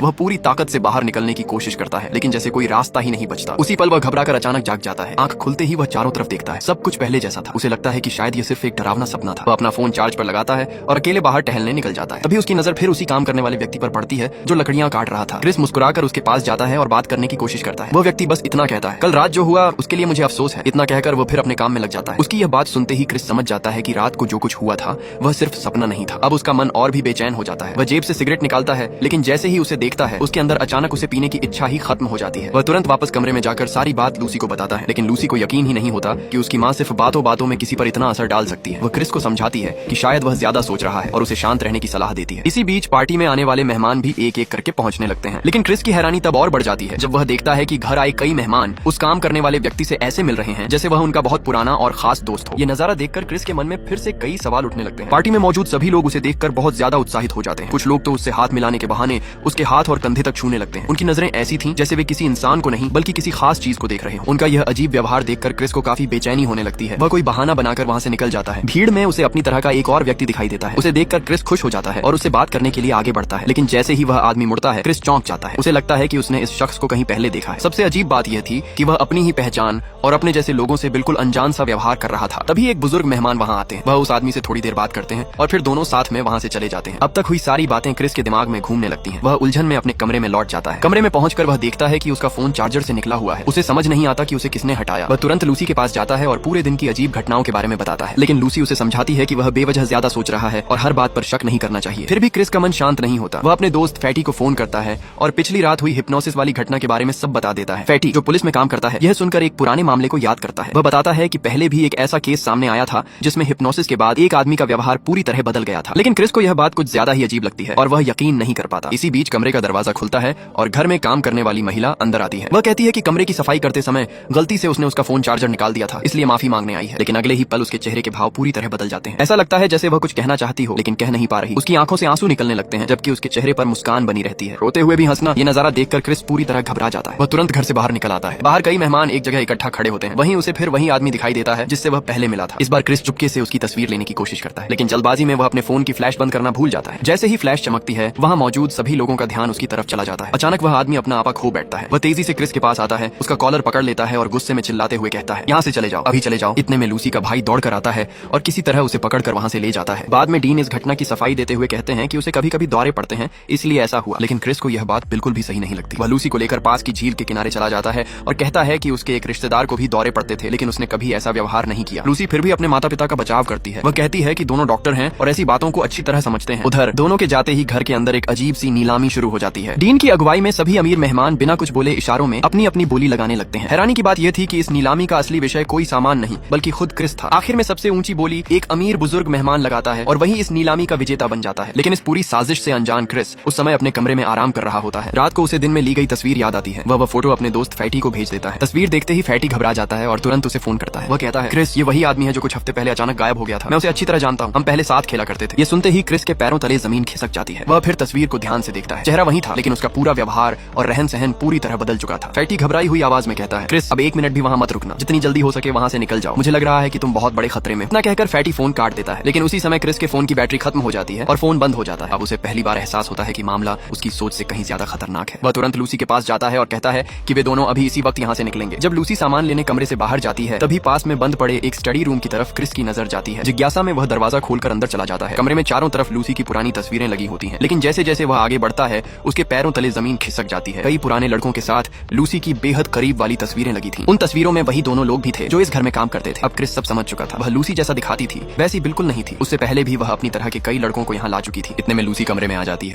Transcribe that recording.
वह पूरी ताकत से बाहर निकलने की कोशिश करता है, लेकिन जैसे कोई रास्ता ही नहीं बचता। उसी पल वह घबराकर अचानक जाग जाता है। आंख खुलते ही वह चारों तरफ देखता है, सब कुछ पहले जैसा था। उसे लगता है कि शायद ये सिर्फ एक डरावना सपना था। वह अपना फोन चार्ज पर लगाता है और अकेले बाहर टहलने निकल जाता है। तभी उसकी नजर फिर उसी काम करने वाले व्यक्ति पर पड़ती है जो लकड़ियां काट रहा था। क्रिस मुस्कुराकर उसके पास जाता है और बात करने की कोशिश करता है। वह व्यक्ति बस इतना कहता है, कल रात जो हुआ उसके लिए मुझे अफसोस है। इतना कहकर वो फिर अपने काम में लग जाता है। उसकी यह बात सुनते ही क्रिस समझ जाता है कि रात को जो कुछ हुआ था वह सिर्फ सपना नहीं था। अब उसका मन और भी बेचैन हो जाता है। वह जेब से सिगरेट निकालता है, लेकिन जैसे ही उसे देखता है उसके अंदर अचानक उसे पीने की इच्छा ही खत्म हो जाती है। वह तुरंत वापस कमरे में जाकर सारी बात लूसी को बताता है, लेकिन लूसी को यकीन ही नहीं होता कि उसकी माँ सिर्फ बातों बातों में किसी पर इतना असर डाल सकती है। वह क्रिस को समझाती है कि शायद वह ज्यादा सोच रहा है और उसे शांत रहने की सलाह देती है। इसी बीच पार्टी में आने वाले मेहमान भी एक एक करके पहुंचने लगते हैं, लेकिन क्रिस की हैरानी तब और बढ़ जाती है जब वह देखता है कि घर आए कई मेहमान उस काम करने वाले व्यक्ति से ऐसे मिल रहे हैं जैसे वह उनका बहुत पुराना और खास दोस्त हो। ये नजारा देखकर क्रिस के मन में फिर से कई सवाल उठने लगते हैं। पार्टी में मौजूद सभी लोग उसे देखकर बहुत ज्यादा उत्साहित हो जाते हैं। कुछ लोग तो उससे हाथ मिलाने के बहाने उसके हाथ और कंधे तक छूने लगते हैं। उनकी नजरें ऐसी थीं जैसे वे किसी इंसान को नहीं बल्कि किसी खास चीज को देख रहे हो। उनका यह अजीब व्यवहार देखकर क्रिस को काफी बेचैनी होने लगती है। वह कोई बहाना बनाकर वहाँ से निकल जाता है। भीड़ में उसे अपनी तरह का एक और व्यक्ति दिखाई देता है। उसे देखकर क्रिस खुश हो जाता है और उससे बात करने के लिए आगे बढ़ता है, लेकिन जैसे ही वह आदमी मुड़ता है क्रिस चौंक जाता है। उसे लगता है कि उसने इस शख्स को कहीं पहले देखा है। सबसे अजीब बात यह थी कि वह अपनी ही पहचान और अपने जैसे लोगों से बिल्कुल अनजान सा व्यवहार कर रहा था। तभी एक बुजुर्ग मेहमान वहाँ आते हैं। वह उस आदमी से थोड़ी देर बात करते हैं और फिर दोनों साथ में वहाँ से चले जाते हैं। अब तक हुई सारी बातें क्रिस के दिमाग में घूमने लगती हैं। वह उलझन में अपने कमरे में लौट जाता है। कमरे में पहुंचकर वह देखता है कि उसका फोन चार्जर से निकला हुआ है। उसे समझ नहीं आता कि उसे किसने हटाया। वह तुरंत लूसी के पास जाता है और पूरे दिन की अजीब घटनाओं के बारे में बताता है, लेकिन लूसी उसे समझाती है कि वह बेवजह ज्यादा सोच रहा है और हर बात पर शक नहीं करना चाहिए। फिर भी क्रिस का मन शांत नहीं होता। वह अपने दोस्त फैटी को फोन करता है और पिछली रात हुई हिप्नोसिस वाली घटना के बारे में सब बता देता है। फैटी जो पुलिस में काम करता है, यह सुनकर एक पुराने मामले को याद करता है। वह बताता है कि पहले भी एक ऐसा केस सामने आया था जिसमें हिप्नोसिस के बाद एक आदमी का व्यवहार पूरी तरह बदल गया था। लेकिन क्रिस को यह बात कुछ ज्यादा ही अजीब लगती है और वह यकीन नहीं कर पाता। इसी बीच कमरे का दरवाजा खुलता है और घर में काम करने वाली महिला अंदर आती है। वह कहती है कि कमरे की सफाई करते समय गलती से उसने उसका फोन चार्जर निकाल दिया था, इसलिए माफी मांगने आई है। लेकिन अगले ही पल उसके चेहरे के भाव पूरी तरह बदल जाते हैं। ऐसा लगता है जैसे वह कुछ कहना चाहती हो लेकिन कह नहीं पा रही। उसकी आंखों से आंसू निकलने लगते हैं जबकि उसके चेहरे पर मुस्कान बनी रहती है। रोते हुए भी हंसना, ये नजारा देखकर क्रिस पूरी तरह घबरा जाता है। वह तुरंत घर से बाहर निकल आता है। बाहर कई मेहमान एक जगह इकट्ठा खड़े होते हैं। वहीं उसे फिर वही आदमी दिखाई देता है जिससे वह पहले मिला था। इस बार क्रिस चुपके से उसकी तस्वीर लेने की कोशिश करता है, लेकिन जल्दबाजी में वह अपने फोन की फ्लैश बंद करना भूल जाता है। जैसे ही फ्लैश चमकती है वहाँ मौजूद सभी लोगों का ध्यान उसकी तरफ चला जाता है। अचानक वह आदमी अपना आपा खो बैठता है। वह तेजी से क्रिस के पास आता है, उसका कॉलर पकड़ लेता है और गुस्से में चिल्लाते हुए कहता है, यहाँ से चले जाओ, अभी चले जाओ। इतने में लूसी का भाई दौड़कर आता है और किसी तरह उसे पकड़कर वहाँ से ले जाता है। बाद में डीन इस घटना की सफाई देते हुए कहते हैं कि उसे कभी कभी दौरे पड़ते हैं इसलिए ऐसा हुआ, लेकिन क्रिस को यह बात बिल्कुल भी सही नहीं लगती। वह लूसी को लेकर पास की झील के किनारे चला जाता है और कहता है कि उसके एक रिश्तेदार को भी दौरे पड़ते थे, लेकिन उसने कभी ऐसा व्यवहार नहीं किया। लूसी फिर भी अपने माता पिता का बचाव करती है। वह कहती है कि दोनों डॉक्टर हैं और ऐसी बातों को अच्छी तरह समझते हैं। उधर दोनों के जाते ही घर के अंदर एक अजीब सी नीलामी शुरू हो जाती है। डीन की अगुवाई में सभी अमीर मेहमान बिना कुछ बोले इशारों में अपनी अपनी बोली लगाने लगते हैं। हैरानी की बात यह थी कि इस नीलामी का असली विषय कोई सामान नहीं बल्कि खुद क्रिस था। आखिर में सबसे ऊंची बोली एक अमीर बुजुर्ग मेहमान लगाता है और वही इस नीलामी का विजेता बन जाता है। लेकिन इस पूरी साजिश से अनजान क्रिस उस समय अपने कमरे में आराम कर रहा होता है। रात को उसे दिन में ली गई तस्वीर याद आती है। वह फोटो अपने दोस्त फैटी को भेज देता है। तस्वीर देखते ही फैटी घबरा जाता है और तुरंत उसे फोन करता है। वह कहता है, क्रिस ये वही आदमी है जो कुछ हफ्ते पहले अचानक गायब हो गया था। मैं उसे अच्छी तरह जानता हूँ, हम पहले साथ खेला करते थे। ये सुनते ही क्रिस के पैरों तले जमीन खिसक जाती है। वह फिर तस्वीर को ध्यान से देखता है। चेहरा वही था लेकिन उसका पूरा व्यवहार और रहन सहन पूरी तरह बदल चुका था। फैटी घबराई हुई आवाज में कहता है, क्रिस अब एक मिनट भी वहाँ मत रुकना, जितनी जल्दी हो सके वहाँ से निकल जाओ, मुझे लग रहा है कि तुम बहुत बड़े खतरे में। इतना कहकर फैटी फोन काट देता है, लेकिन उसी समय क्रिस के फोन की बैटरी खत्म हो जाती है और फोन बंद हो जाता है। अब उसे पहली बार एहसास होता है कि मामला उसकी सोच से कहीं ज्यादा खतरनाक है। वह तुरंत लूसी के पास जाता है और कहता है कि वे दोनों अभी इसी वक्त यहाँ से निकलेंगे। जब लूसी सामान लेने कमरे से बाहर जाती है तभी पास में बंद पड़े एक स्टडी रूम की तरफ क्रिस की नजर जाती है। जिज्ञासा में वह दरवाजा खोलकर अंदर चला जाता है। कमरे में चारों तरफ लूसी की पुरानी तस्वीरें लगी होती हैं, लेकिन जैसे जैसे वह आगे बढ़ता है उसके पैरों तले जमीन खिसक जाती है। कई पुराने लड़कों के साथ लूसी की बेहद करीब वाली तस्वीरें लगी थी। उन तस्वीरों में वही दोनों लोग भी थे जो इस घर में काम करते थे। अब क्रिस सब समझ चुका था। वह लूसी जैसा दिखाती थी वैसी बिल्कुल नहीं थी। उससे पहले भी वह अपनी तरह के कई लड़कों को यहाँ ला चुकी थी। इतने में लूसी कमरे में आ जाती है।